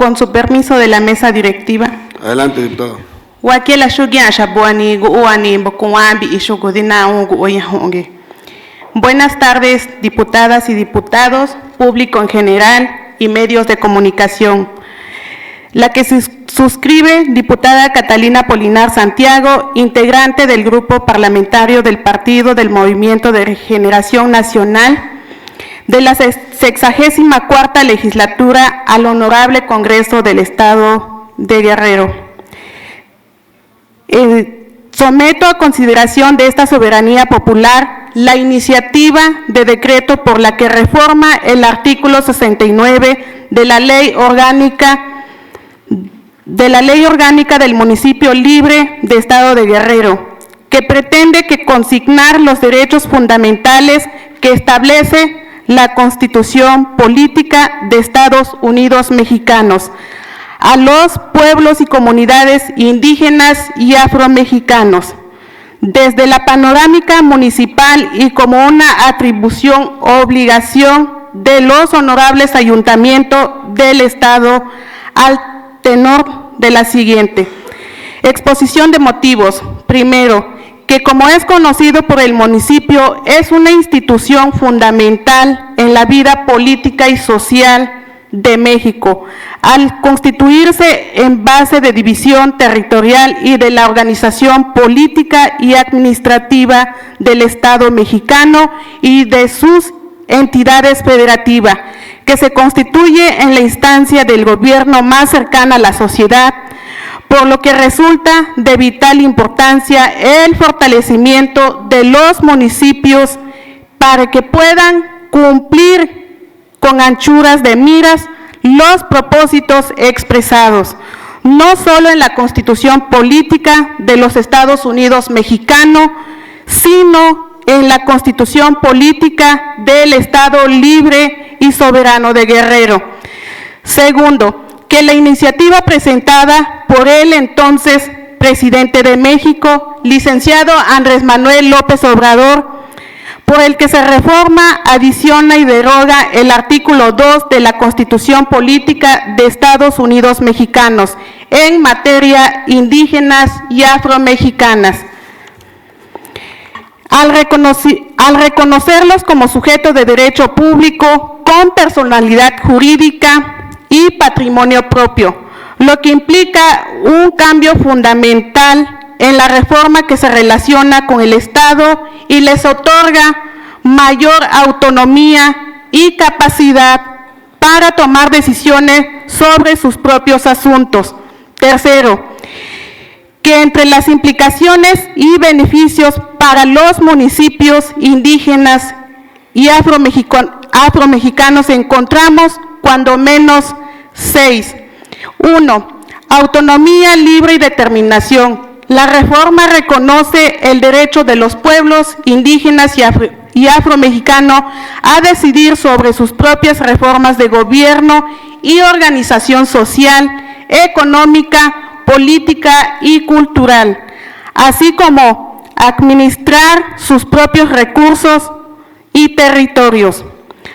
Con su permiso de la mesa directiva. Adelante, diputado. Wakila shugia shabuani guuani bokuambi y shugudina unguoyahongue. Buenas tardes, diputadas y diputados, público en general y medios de comunicación. La que se suscribe, diputada Catalina Polinar Santiago, integrante del Grupo Parlamentario del Partido del Movimiento de Regeneración Nacional, de la 64ª legislatura al Honorable Congreso del Estado de Guerrero. Someto a consideración de esta soberanía popular la iniciativa de decreto por la que reforma el artículo 69 de la Ley Orgánica del Municipio Libre de Estado de Guerrero, que pretende consignar los derechos fundamentales que establece la Constitución Política de Estados Unidos Mexicanos a los pueblos y comunidades indígenas y afromexicanos, desde la panorámica municipal y como una atribución o obligación de los honorables ayuntamientos del Estado al tenor de la siguiente. Exposición de motivos. Primero, que como es conocido por el municipio, es una institución fundamental en la vida política y social de México, al constituirse en base de división territorial y de la organización política y administrativa del Estado mexicano y de sus entidades federativas, que se constituye en la instancia del gobierno más cercana a la sociedad, por lo que resulta de vital importancia el fortalecimiento de los municipios para que puedan cumplir con anchuras de miras los propósitos expresados, no solo en la Constitución Política de los Estados Unidos Mexicanos, sino en la Constitución Política del Estado Libre y Soberano de Guerrero. Segundo, que la iniciativa presentada por el entonces presidente de México, licenciado Andrés Manuel López Obrador, por el que se reforma, adiciona y deroga el artículo 2 de la Constitución Política de Estados Unidos Mexicanos en materia indígenas y afromexicanas. Al reconocerlos como sujetos de derecho público con personalidad jurídica y patrimonio propio, lo que implica un cambio fundamental en la reforma que se relaciona con el Estado y les otorga mayor autonomía y capacidad para tomar decisiones sobre sus propios asuntos. Tercero, que entre las implicaciones y beneficios para los municipios indígenas y afromexicanos encontramos cuando menos 6. 1. Autonomía libre y determinación. La reforma reconoce el derecho de los pueblos indígenas y afromexicanos a decidir sobre sus propias reformas de gobierno y organización social, económica, política y cultural, así como administrar sus propios recursos y territorios.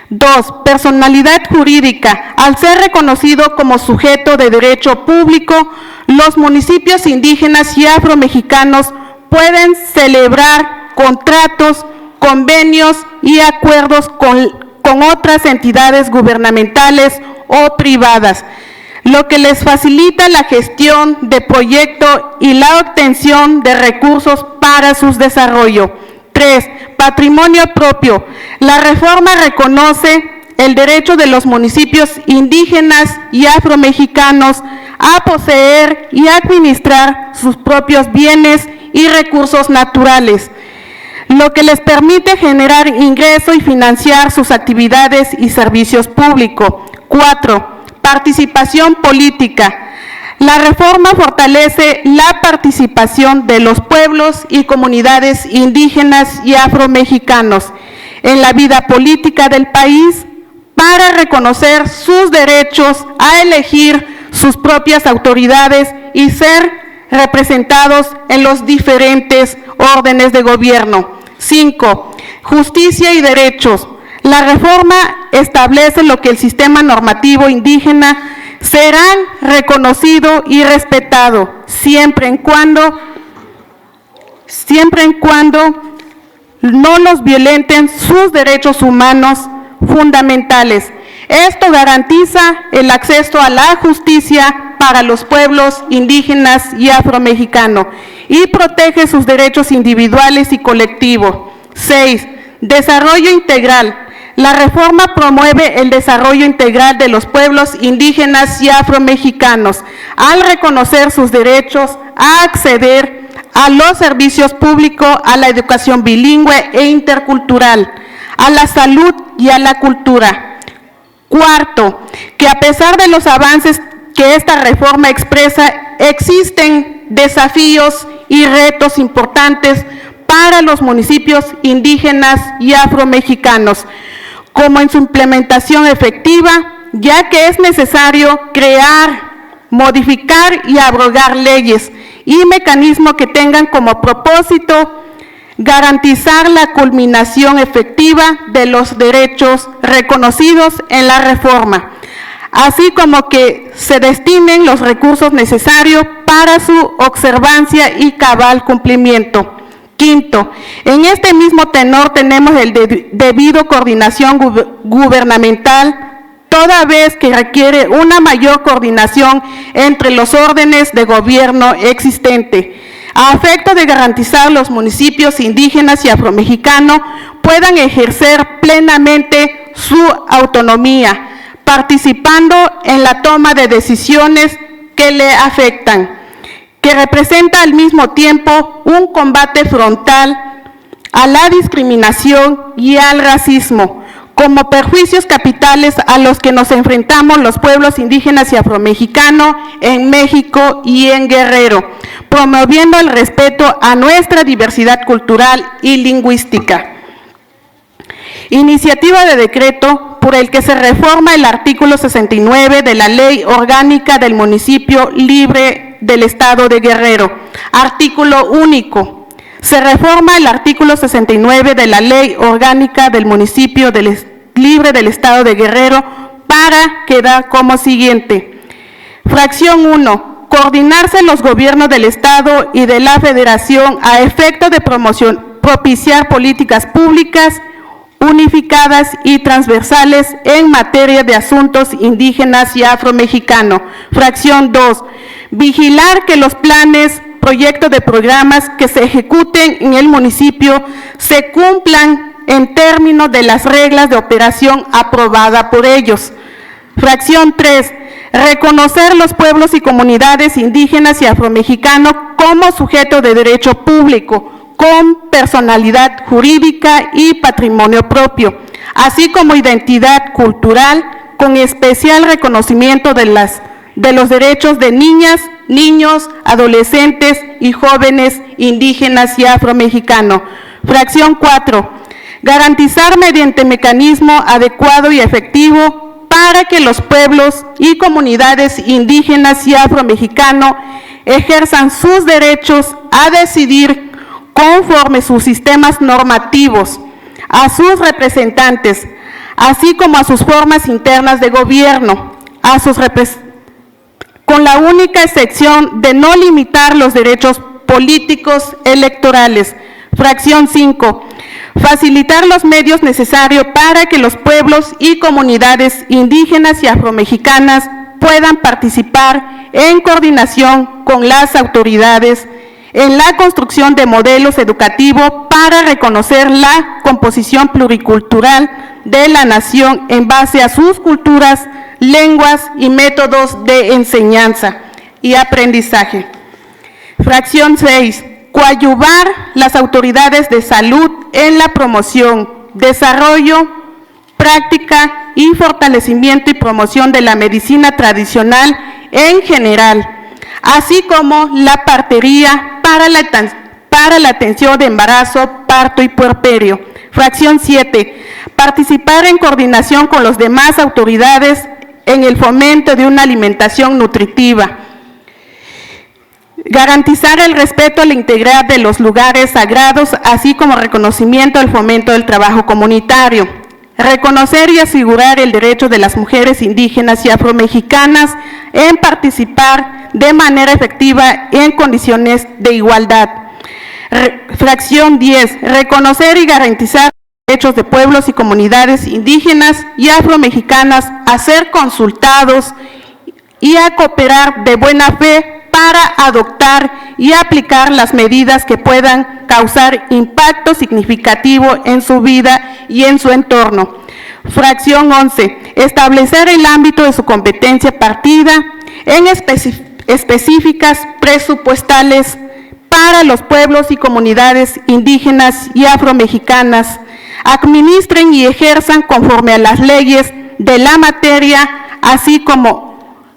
2. Personalidad jurídica. Al ser reconocido como sujeto de derecho público, los municipios indígenas y afromexicanos pueden celebrar contratos, convenios y acuerdos con otras entidades gubernamentales o privadas, lo que les facilita la gestión de proyectos y la obtención de recursos para su desarrollo. 3. Patrimonio propio. La reforma reconoce el derecho de los municipios indígenas y afromexicanos a poseer y administrar sus propios bienes y recursos naturales, lo que les permite generar ingreso y financiar sus actividades y servicios públicos. 4. Participación política. La reforma fortalece la participación de los pueblos y comunidades indígenas y afromexicanos en la vida política del país para reconocer sus derechos a elegir sus propias autoridades y ser representados en los diferentes órdenes de gobierno. 5. Justicia y derechos. La reforma establece lo que el sistema normativo indígena serán reconocido y respetado, siempre en cuando no los violenten sus derechos humanos fundamentales. Esto garantiza el acceso a la justicia para los pueblos indígenas y afromexicanos y protege sus derechos individuales y colectivos. 6. Desarrollo integral. La reforma promueve el desarrollo integral de los pueblos indígenas y afromexicanos al reconocer sus derechos a acceder a los servicios públicos, a la educación bilingüe e intercultural, a la salud y a la cultura. Cuarto, que a pesar de los avances que esta reforma expresa, existen desafíos y retos importantes para los municipios indígenas y afromexicanos, como en su implementación efectiva, ya que es necesario crear, modificar y abrogar leyes y mecanismos que tengan como propósito garantizar la culminación efectiva de los derechos reconocidos en la reforma, así como que se destinen los recursos necesarios para su observancia y cabal cumplimiento. Quinto, en este mismo tenor tenemos el debido coordinación gubernamental, toda vez que requiere una mayor coordinación entre los órdenes de gobierno existentes, a efecto de garantizar los municipios indígenas y afromexicanos puedan ejercer plenamente su autonomía, participando en la toma de decisiones que le afectan, que representa al mismo tiempo un combate frontal a la discriminación y al racismo, como perjuicios capitales a los que nos enfrentamos los pueblos indígenas y afromexicanos en México y en Guerrero, promoviendo el respeto a nuestra diversidad cultural y lingüística. Iniciativa de decreto por el que se reforma el artículo 69 de la Ley Orgánica del Municipio Libre del Estado de Guerrero. Artículo único. Se reforma el artículo 69 de la Ley Orgánica del Municipio Libre del Estado de Guerrero para quedar como siguiente. Fracción 1. Coordinarse los gobiernos del Estado y de la Federación a efecto de propiciar políticas públicas unificadas y transversales en materia de asuntos indígenas y afromexicanos. Fracción 2. Vigilar que los planes, proyectos de programas que se ejecuten en el municipio se cumplan en términos de las reglas de operación aprobadas por ellos. Fracción 3. Reconocer los pueblos y comunidades indígenas y afromexicanos como sujetos de derecho público, con personalidad jurídica y patrimonio propio, así como identidad cultural, con especial reconocimiento de los derechos de niñas, niños, adolescentes y jóvenes indígenas y afromexicanos. Fracción 4. Garantizar mediante mecanismo adecuado y efectivo para que los pueblos y comunidades indígenas y afromexicanos ejerzan sus derechos a decidir conforme sus sistemas normativos, a sus representantes, así como a sus formas internas de gobierno, con la única excepción de no limitar los derechos políticos electorales. Fracción 5. Facilitar los medios necesarios para que los pueblos y comunidades indígenas y afromexicanas puedan participar en coordinación con las autoridades en la construcción de modelos educativos para reconocer la composición pluricultural de la nación en base a sus culturas, lenguas y métodos de enseñanza y aprendizaje. Fracción 6. Coadyuvar las autoridades de salud en la promoción, desarrollo, práctica y fortalecimiento y promoción de la medicina tradicional en general, así como la partería para la atención de embarazo, parto y puerperio. Fracción 7. Participar en coordinación con las demás autoridades en el fomento de una alimentación nutritiva. Garantizar el respeto a la integridad de los lugares sagrados, así como reconocimiento al fomento del trabajo comunitario. reconocer y asegurar el derecho de las mujeres indígenas y afromexicanas en participar de manera efectiva en condiciones de igualdad. Fracción 10, reconocer y garantizar derechos de pueblos y comunidades indígenas y afromexicanas a ser consultados y a cooperar de buena fe para adoptar y aplicar las medidas que puedan causar impacto significativo en su vida y en su entorno. Fracción 11, establecer el ámbito de su competencia partida en específicas presupuestales para los pueblos y comunidades indígenas y afromexicanas, administren y ejerzan conforme a las leyes de la materia, así como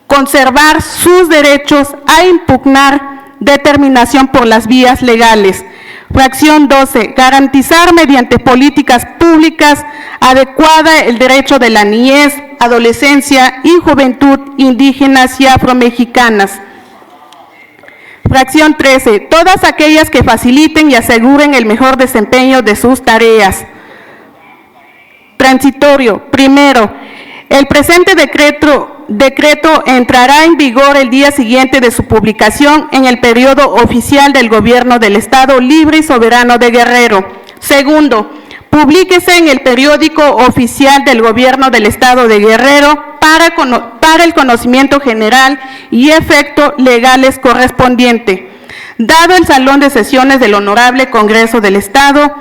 conservar sus derechos a impugnar determinación por las vías legales. Fracción 12, garantizar mediante políticas públicas adecuada el derecho de la niñez, adolescencia y juventud indígenas y afromexicanas. Fracción 13, todas aquellas que faciliten y aseguren el mejor desempeño de sus tareas. Transitorio. Primero, el presente decreto entrará en vigor el día siguiente de su publicación en el periodo oficial del Gobierno del Estado Libre y Soberano de Guerrero. Segundo, publíquese en el periódico oficial del Gobierno del Estado de Guerrero para el conocimiento general y efecto legales correspondiente. Dado el Salón de Sesiones del Honorable Congreso del Estado,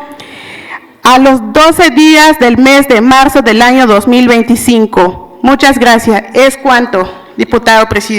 a los 12 días del mes de marzo del año 2025. Muchas gracias. Es cuanto, diputado presidente.